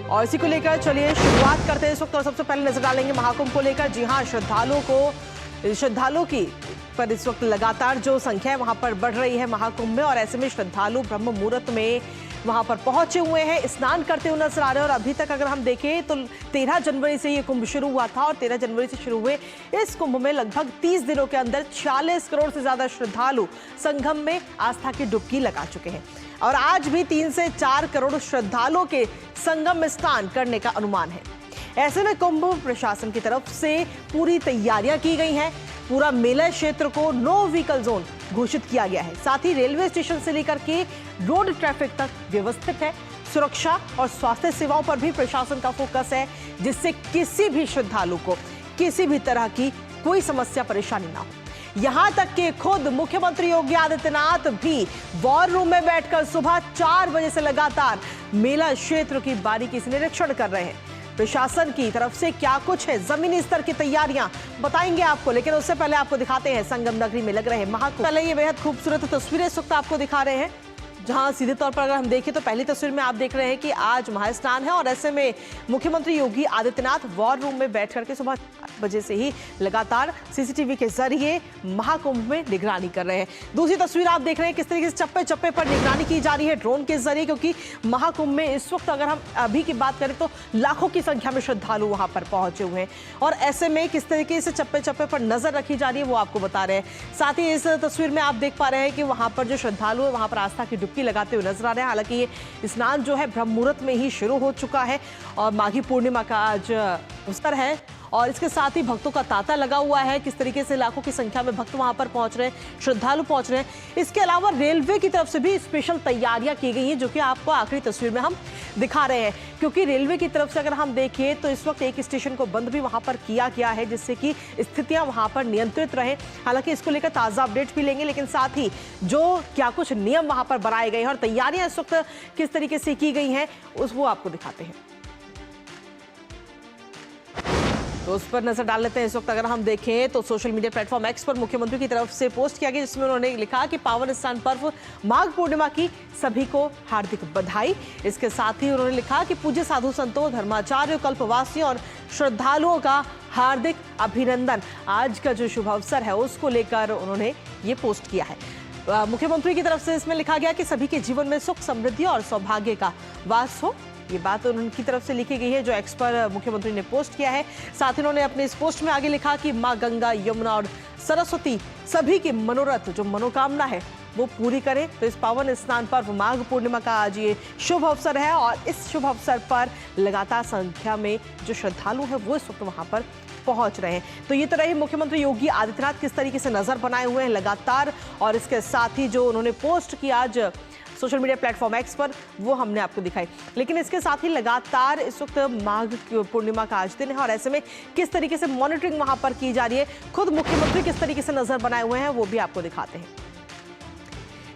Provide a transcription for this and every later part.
और इसी को लेकर चलिए शुरुआत करते हैं इस वक्त। और सबसे पहले नजर डालेंगे महाकुंभ को लेकर। जी हां, श्रद्धालुओं की पर इस वक्त लगातार जो संख्या है वहां पर बढ़ रही है महाकुंभ में, और ऐसे में श्रद्धालु ब्रह्म मुहूर्त में वहां पर पहुंचे हुए हैं, स्नान करते हुए नजर आ रहे हैं। और अभी तक अगर हम देखें तो 13 जनवरी से ये कुंभ शुरू हुआ था, और 13 जनवरी से शुरू हुए इस कुंभ में लगभग 30 दिनों के अंदर 46 करोड़ से ज्यादा श्रद्धालु संगम में आस्था की डुबकी लगा चुके हैं। और आज भी 3 से 4 करोड़ श्रद्धालुओं के संगम में स्नान करने का अनुमान है। ऐसे में कुंभ प्रशासन की तरफ से पूरी तैयारियां की गई हैं। पूरा मेला क्षेत्र को नो व्हीकल जोन घोषित किया गया है। साथ ही रेलवे स्टेशन से लेकर के रोड ट्रैफिक तक व्यवस्थित है। सुरक्षा और स्वास्थ्य सेवाओं पर भी प्रशासन का फोकस है, जिससे किसी भी श्रद्धालु को किसी भी तरह की कोई समस्या परेशानी ना हो। यहां तक कि खुद मुख्यमंत्री योगी आदित्यनाथ भी वॉर रूम में बैठकर सुबह 4 बजे से लगातार मेला क्षेत्र की बारीकी से निरीक्षण कर रहे हैं। प्रशासन की तरफ से क्या कुछ है, जमीनी स्तर की तैयारियां बताएंगे आपको, लेकिन उससे पहले आपको दिखाते हैं संगम नगरी में लग रहे महाकुंभ। पहले ये बेहद खूबसूरत तस्वीरें इस वक्त आपको दिखा रहे हैं, जहां सीधे तौर पर अगर हम देखें तो पहली तस्वीर में आप देख रहे हैं कि आज महास्नान है, और ऐसे में मुख्यमंत्री योगी आदित्यनाथ वॉर रूम में बैठ करके सुबह 8 बजे से ही लगातार सीसीटीवी के जरिए महाकुंभ में निगरानी कर रहे हैं। दूसरी तस्वीर आप देख रहे हैं किस तरीके से चप्पे चप्पे पर निगरानी की जा रही है ड्रोन के जरिए, क्योंकि महाकुंभ में इस वक्त अगर हम अभी की बात करें तो लाखों की संख्या में श्रद्धालु वहां पर पहुंचे हुए हैं, और ऐसे में किस तरीके से चप्पे चप्पे पर नजर रखी जा रही है वो आपको बता रहे हैं। साथ ही इस तस्वीर में आप देख पा रहे हैं कि वहां पर जो श्रद्धालु है वहां पर आस्था की डुबकी लगाते हुए नजर आ रहे हैं। हालांकि ये स्नान जो है ब्रह्म मुहूर्त में ही शुरू हो चुका है, और माघी पूर्णिमा का आज अवसर है, और इसके साथ ही भक्तों का तांता लगा हुआ है। किस तरीके से लाखों की संख्या में भक्त वहां पर पहुंच रहे हैं, श्रद्धालु पहुंच रहे हैं। इसके अलावा रेलवे की तरफ से भी स्पेशल तैयारियां की गई हैं, जो कि आपको आखिरी तस्वीर में हम दिखा रहे हैं। क्योंकि रेलवे की तरफ से अगर हम देखें तो इस वक्त एक स्टेशन को बंद भी वहां पर किया गया है, जिससे कि स्थितियां वहां पर नियंत्रित रहें। हालांकि इसको लेकर ताजा अपडेट भी लेंगे, लेकिन साथ ही जो क्या कुछ नियम वहां पर बनाए गए हैं और तैयारियां इस वक्त किस तरीके से की गई हैं वो आपको दिखाते हैं। तो उस पर नजर डाल लेते हैं। इस वक्त अगर हम देखें तो सोशल मीडिया प्लेटफॉर्म एक्स पर मुख्यमंत्री की तरफ से पोस्ट किया गया, जिसमें उन्होंने लिखा कि पावन स्नान पर्व माघ पूर्णिमा की सभी को हार्दिक बधाई। इसके साथ ही उन्होंने लिखा कि पूज्य साधु संतों, धर्माचार्यों, कल्पवासियों और श्रद्धालुओं का हार्दिक अभिनंदन। आज का जो शुभ अवसर है उसको लेकर उन्होंने ये पोस्ट किया है। मुख्यमंत्री की तरफ से इसमें लिखा गया कि सभी के जीवन में सुख, समृद्धि और सौभाग्य का वास हो। ये बात उनकी तरफ से लिखी गई है, जो एक्स पर मुख्यमंत्री ने पोस्ट किया है। साथ ही उन्होंने अपने इस पोस्ट में आगे लिखा कि मां गंगा, यमुना और सरस्वती सभी के मनोरथ, जो मनोकामना है वो पूरी करें। तो इस पावन स्नान पर्व माघ पूर्णिमा का आज ये शुभ अवसर है, और इस शुभ अवसर पर लगातार संख्या में जो श्रद्धालु है वो इस वक्त वहां पर पहुंच रहे हैं। तो ये तो रही मुख्यमंत्री योगी आदित्यनाथ किस तरीके से नजर बनाए हुए हैं लगातार, और इसके साथ ही जो उन्होंने पोस्ट की आज सोशल मीडिया प्लेटफॉर्म एक्स पर वो हमने आपको दिखाई। लेकिन इसके साथ ही लगातार इस वक्त माघ पूर्णिमा का आज दिन है, और ऐसे में किस तरीके से मॉनिटरिंग वहां पर की जा रही है, खुद मुख्यमंत्री किस तरीके से नजर बनाए हुए हैं वो भी आपको दिखाते हैं।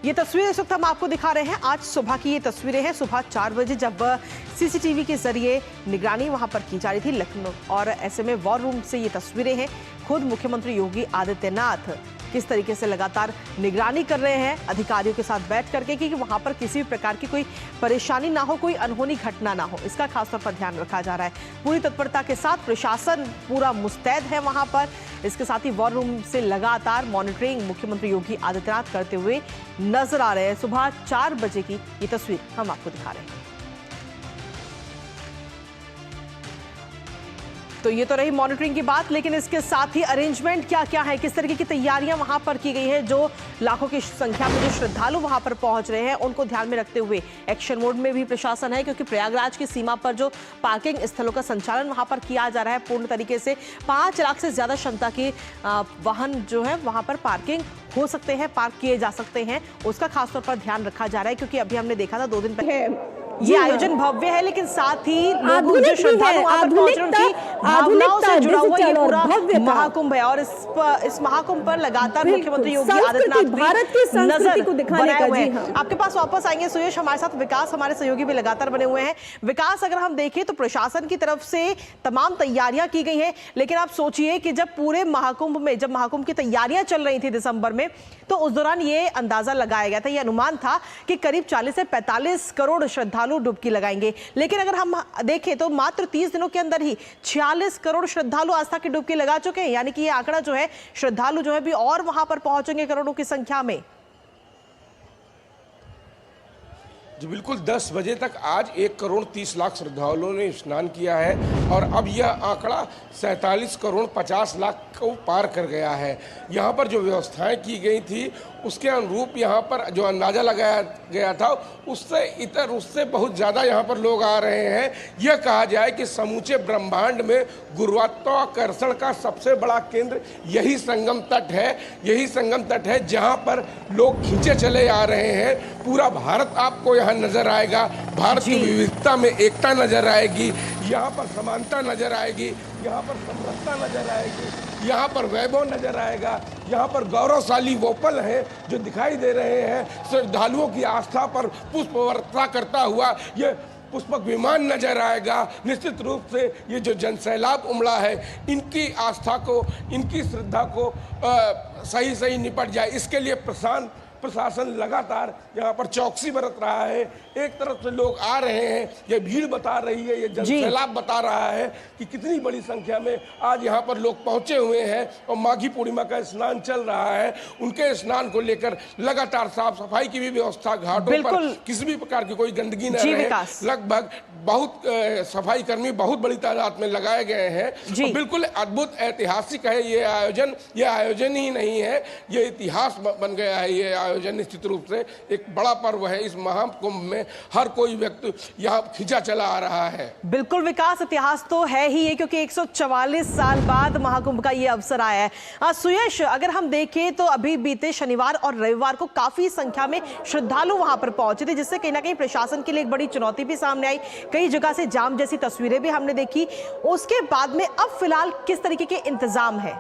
ये तस्वीरें इस वक्त हम आपको दिखा रहे हैं। आज सुबह की ये तस्वीरें हैं, सुबह 4 बजे जब सीसीटीवी के जरिए निगरानी वहां पर की जा रही थी लखनऊ, और ऐसे में वॉर रूम से ये तस्वीरें हैं। खुद मुख्यमंत्री योगी आदित्यनाथ किस तरीके से लगातार निगरानी कर रहे हैं अधिकारियों के साथ बैठ करके, कि वहां पर किसी भी प्रकार की कोई परेशानी ना हो, कोई अनहोनी घटना ना हो, इसका खासतौर पर ध्यान रखा जा रहा है। पूरी तत्परता के साथ प्रशासन पूरा मुस्तैद है वहां पर। इसके साथ ही वॉर रूम से लगातार मॉनिटरिंग मुख्यमंत्री योगी आदित्यनाथ करते हुए नजर आ रहे हैं। सुबह 4 बजे की ये तस्वीर हम आपको दिखा रहे हैं। तो ये तो रही मॉनिटरिंग की बात, लेकिन इसके साथ ही अरेंजमेंट क्या क्या है, किस तरीके की तैयारियां वहां पर की गई हैं। जो लाखों की संख्या में जो श्रद्धालु वहां पर पहुंच रहे हैं उनको ध्यान में रखते हुए एक्शन मोड में भी प्रशासन है, क्योंकि प्रयागराज की सीमा पर जो पार्किंग स्थलों का संचालन वहां पर किया जा रहा है पूर्ण तरीके से। 5 लाख से ज्यादा क्षमता के वाहन जो है वहां पर पार्किंग हो सकते हैं, पार्क किए जा सकते हैं, उसका खासतौर पर ध्यान रखा जा रहा है। क्योंकि अभी हमने देखा था 2 दिन पहले ये आयोजन भव्य है, लेकिन साथ ही लोग जो श्रद्धालु वहां पर पहुंच रहे हैं उनकी भावनाओं से जुड़ा हुआ ये पूरा महाकुंभ है, और इस महाकुंभ पर लगातार मुख्यमंत्री योगी आदित्यनाथ भारत की संस्कृति को दिखाने का हुए हैं। आपके पास वापस आएंगे सुयश, हमारे साथ विकास हमारे सहयोगी भी लगातार बने हुए हैं। विकास, अगर हम देखें तो प्रशासन की तरफ से तमाम तैयारियां की गई हैं, लेकिन आप सोचिए कि जब पूरे महाकुंभ में, जब महाकुंभ की तैयारियां चल रही थी दिसंबर में, तो उस दौरान ये अंदाजा लगाया गया था, ये अनुमान था कि करीब 40 से 45 करोड़ श्रद्धालु श्रद्धालु डुबकी लगाएंगे। लेकिन अगर हम देखें तो मात्र 30 दिनों के अंदर ही 46 करोड़ श्रद्धालु आस्था की डुबकी लगा चुके हैं, यानी कि ये आंकड़ा जो है श्रद्धालु जो है भी और वहां पर पहुंचेंगे करोड़ों की संख्या में। जी बिल्कुल, 10 बजे तक आज 1,30,00,000 श्रद्धालुओं ने स्नान किया है और अब यह आंकड़ा 47,50,00,000 को पार कर गया है। यहाँ पर जो व्यवस्थाएं की गई थी उसके अनुरूप यहाँ पर जो अंदाज़ा लगाया गया था उससे बहुत ज़्यादा यहाँ पर लोग आ रहे हैं। यह कहा जाए कि समूचे ब्रह्मांड में गुरुत्वाकर्षण का सबसे बड़ा केंद्र यही संगम तट है जहाँ पर लोग खींचे चले आ रहे हैं। पूरा भारत आपको यहाँ नजर आएगा, भारत की विविधता में एकता नजर आएगी, यहाँ पर समानता नजर आएगी, यहाँ पर समरसता नजर आएगी, यहाँ पर वैभव नजर आएगा, यहाँ पर गौरवशाली वो पल हैं जो दिखाई दे रहे हैं। श्रद्धालुओं की आस्था पर पुष्प वर्षा करता हुआ ये पुष्पक विमान नजर आएगा। निश्चित रूप से ये जो जनसैलाब उमड़ा है इनकी आस्था को, इनकी श्रद्धा को सही निपट जाए, इसके लिए प्रशासन लगातार यहाँ पर चौकसी बरत रहा है। एक तरफ से लोग आ रहे हैं, ये भीड़ बता रही है, ये जनसैलाब बता रहा है कि कितनी बड़ी संख्या में आज यहाँ पर लोग पहुंचे हुए हैं और माघी पूर्णिमा का स्नान चल रहा है। उनके स्नान को लेकर लगातार साफ सफाई की भी व्यवस्था, घाटों पर किसी भी प्रकार की कोई गंदगी न रहे। लगभग बहुत सफाई कर्मी बहुत बड़ी तादाद में लगाए गए हैं। तो बिल्कुल अद्भुत ऐतिहासिक है ये आयोजन। ये आयोजन ही नहीं है, ये इतिहास बन गया है। ये आयोजन निश्चित रूप से एक बड़ा पर्व है। इस महाकुंभ में हर कोई व्यक्ति यहाँ खिंचा चला आ रहा है। बिल्कुल विकास, इतिहास तो है ही है क्योंकि 144 साल बाद महाकुंभ का ये अवसर आया है। सुयश, अगर हम देखें तो अभी बीते शनिवार और रविवार को काफी संख्या में श्रद्धालु वहां पर पहुंचे थे, जिससे कहीं ना कहीं प्रशासन के लिए एक बड़ी चुनौती भी सामने आई। कई जगह से जाम जैसी तस्वीरें भी हमने देखी। उसके बाद में अब फिलहाल किस तरीके के इंतजाम है?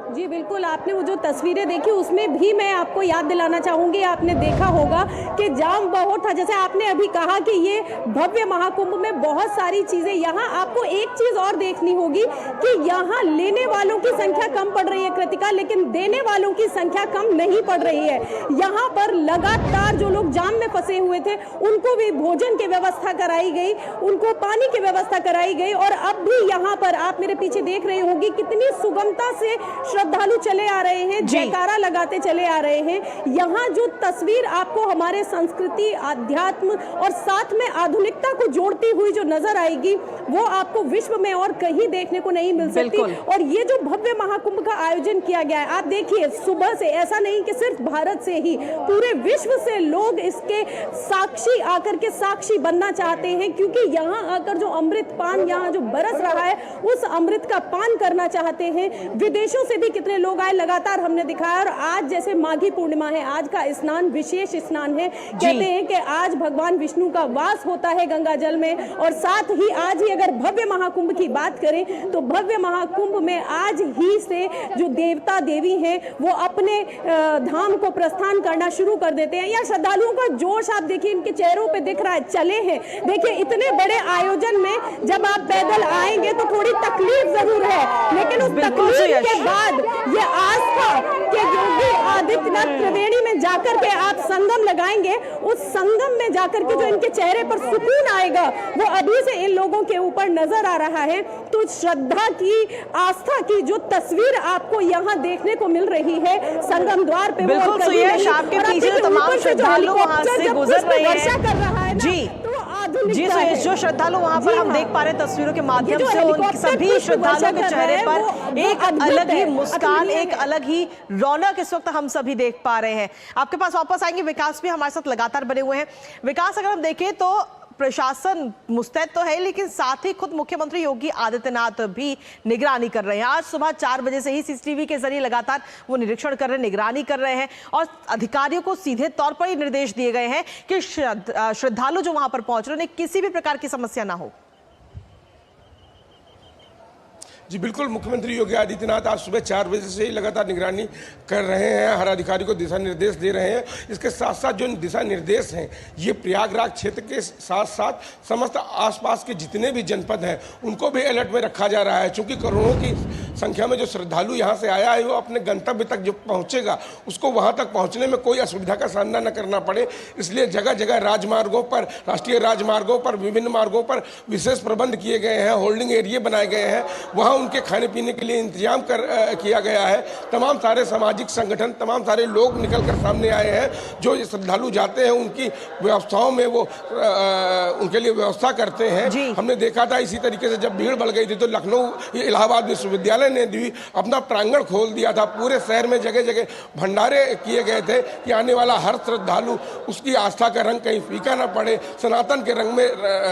जी बिल्कुल, आपने वो जो तस्वीरें देखी उसमें भी मैं आपको याद दिलाना चाहूंगी, आपने देखा होगा कि जाम बहुत था। जैसे आपने अभी कहा कि ये भव्य महाकुंभ में बहुत सारी चीजें, यहाँ आपको एक चीज और देखनी होगी कि यहाँ लेने वालों की संख्या कम पड़ रही है कृतिका, लेकिन देने वालों की संख्या कम नहीं पड़ रही है। यहाँ पर लगातार जो लोग जाम में फंसे हुए थे उनको भी भोजन की व्यवस्था कराई गई, उनको पानी की व्यवस्था कराई गई और अब भी यहाँ पर आप मेरे पीछे देख रही होंगी कितनी सुगमता से श्रद्धालु चले आ रहे हैं, जयकारा लगाते चले आ रहे हैं। यहाँ जो तस्वीर आपको हमारे संस्कृति, आध्यात्म और साथ में आधुनिकता को जोड़ती हुई जो नजर आएगी वो आपको विश्व में और कहीं देखने को नहीं मिल सकती। और ये जो भव्य महाकुंभ का आयोजन किया गया है, आप देखिए सुबह से, ऐसा नहीं कि सिर्फ भारत से ही, पूरे विश्व से लोग इसके साक्षी आकर के साक्षी बनना चाहते हैं, क्योंकि यहाँ आकर जो अमृत पान यहाँ जो बरस रहा है उस अमृत का पान करना चाहते हैं। विदेशों से भी कितने लोग आए, लगातार हमने दिखाया। और आज जैसे माघी पूर्णिमा है, आज का स्नान विशेष स्नान है। कहते हैं कि आज भगवान विष्णु का वास होता है गंगा जल में। और साथ ही आज ही अगर भव्य महाकुंभ की बात करें तो भव्य महाकुंभ में आज ही से जो देवता देवी हैं वो अपने धाम को प्रस्थान करना शुरू कर देते हैं। यहाँ श्रद्धालुओं का जोश आप देखिए, इनके चेहरों पे दिख रहा है, चले हैं। देखिए इतने बड़े आयोजन में जब आप पैदल आएंगे तो थोड़ी तकलीफ जरूर है, लेकिन उस तकलीफ के बाद ये आस्था के योगी आदित्यनाथ त्रिवेणी में जाकर के आप संगम लगाएंगे, उस संगम में जाकर के जो इनके चेहरे पर सुकून आएगा वो अभी से इन लोगों के ऊपर नजर आ रहा है। तो श्रद्धा की, आस्था की जो तस्वीर आपको यहाँ देखने को मिल रही है संगम द्वार पे, बिल्कुल सुयश, आपके पीछे तमाम श्रद्धालु वहां से गुजर रहे हैं। जी जी सुयश, जो श्रद्धालु वहां पर हम देख पा रहे हैं तस्वीरों के माध्यम से, उन सभी श्रद्धालुओं के चेहरे पर एक अलग ही मुस्कान, एक अलग ही रौनक इस वक्त हम सभी देख पा रहे हैं। आपके पास वापस आएंगे, विकास भी हमारे साथ लगातार बने हुए हैं। विकास, अगर हम देखें तो प्रशासन मुस्तैद तो है, लेकिन साथ ही खुद मुख्यमंत्री योगी आदित्यनाथ भी निगरानी कर रहे हैं। आज सुबह 4 बजे से ही सीसीटीवी के जरिए लगातार वो निरीक्षण कर रहे हैं, निगरानी कर रहे हैं और अधिकारियों को सीधे तौर पर ही निर्देश दिए गए हैं कि श्रद्धालु जो वहां पर पहुंच रहे हैं किसी भी प्रकार की समस्या ना हो। जी बिल्कुल, मुख्यमंत्री योगी आदित्यनाथ आज सुबह 4 बजे से ही लगातार निगरानी कर रहे हैं, हर अधिकारी को दिशा निर्देश दे रहे हैं। इसके साथ साथ जो दिशा निर्देश हैं ये प्रयागराज क्षेत्र के साथ साथ समस्त आसपास के जितने भी जनपद हैं उनको भी अलर्ट में रखा जा रहा है, क्योंकि करोड़ों की संख्या में जो श्रद्धालु यहाँ से आया है वो अपने गंतव्य तक जो पहुँचेगा उसको वहाँ तक पहुँचने में कोई असुविधा का सामना न करना पड़े। इसलिए जगह जगह राजमार्गों पर, राष्ट्रीय राजमार्गों पर, विभिन्न मार्गों पर विशेष प्रबंध किए गए हैं, होल्डिंग एरिया बनाए गए हैं, वहाँ उनके खाने पीने के लिए इंतजाम किया गया है। तमाम सारे सामाजिक संगठन, तमाम सारे लोग निकल कर सामने आए हैं। जो श्रद्धालु जाते हैं उनकी व्यवस्थाओं में वो उनके लिए व्यवस्था करते हैं। हमने देखा था इसी तरीके से जब भीड़ बढ़ गई थी तो लखनऊ इलाहाबाद विश्वविद्यालय ने भी अपना प्रांगण खोल दिया था। पूरे शहर में जगह जगह भंडारे किए गए थे कि आने वाला हर श्रद्धालु उसकी आस्था का रंग कहीं फीका न पड़े, सनातन के रंग में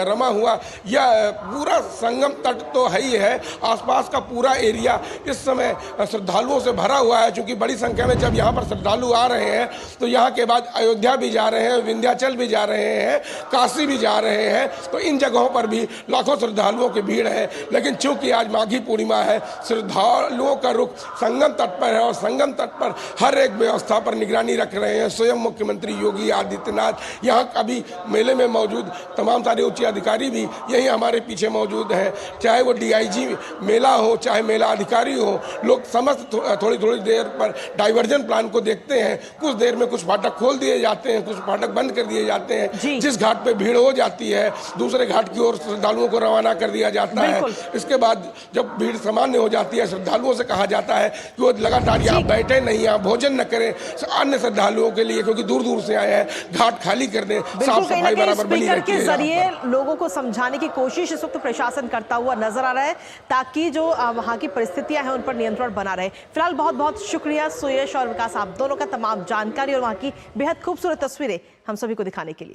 रमा हुआ। यह पूरा संगम तट तो है ही है, आसपास का पूरा एरिया इस समय श्रद्धालुओं से भरा हुआ है। क्योंकि बड़ी संख्या में जब यहाँ पर श्रद्धालु आ रहे हैं तो यहाँ के बाद अयोध्या भी जा रहे हैं, विंध्याचल भी जा रहे हैं, काशी भी जा रहे हैं, तो इन जगहों पर भी लाखों श्रद्धालुओं की भीड़ है। लेकिन चूंकि आज माघी पूर्णिमा है, श्रद्धालुओं का रुख संगम तट पर है और संगम तट पर हर एक व्यवस्था पर निगरानी रख रहे हैं स्वयं मुख्यमंत्री योगी आदित्यनाथ। यहाँ अभी मेले में मौजूद तमाम सारे उच्च अधिकारी भी यही हमारे पीछे मौजूद हैं, चाहे वो DIG मेला हो, चाहे मेला अधिकारी हो। लोग समस्त थोड़ी थोड़ी देर पर डाइवर्जन प्लान को देखते हैं। कुछ देर में कुछ फाटक खोल दिए जाते हैं, कुछ फाटक बंद कर दिए जाते हैं। जिस घाट पे भीड़ हो जाती है दूसरे घाट की ओर श्रद्धालुओं को रवाना कर दिया जाता है। इसके बाद जब भीड़ सामान्य हो जाती है श्रद्धालुओं से कहा जाता है कि वो लगातार यहाँ बैठे नहीं, यहाँ भोजन न करें अन्य श्रद्धालुओं के लिए, क्योंकि दूर दूर से आए हैं, घाट खाली कर दें, साफ सफाई बराबर बनी रहती है। के जरिए लोगों को समझाने की कोशिश इस वक्त प्रशासन करता हुआ नजर आ रहा है ताकि जो वहां की परिस्थितियां हैं उन पर नियंत्रण बना रहे। फिलहाल बहुत बहुत शुक्रिया सुयश और विकास, आप दोनों का तमाम जानकारी और वहां की बेहद खूबसूरत तस्वीरें हम सभी को दिखाने के लिए।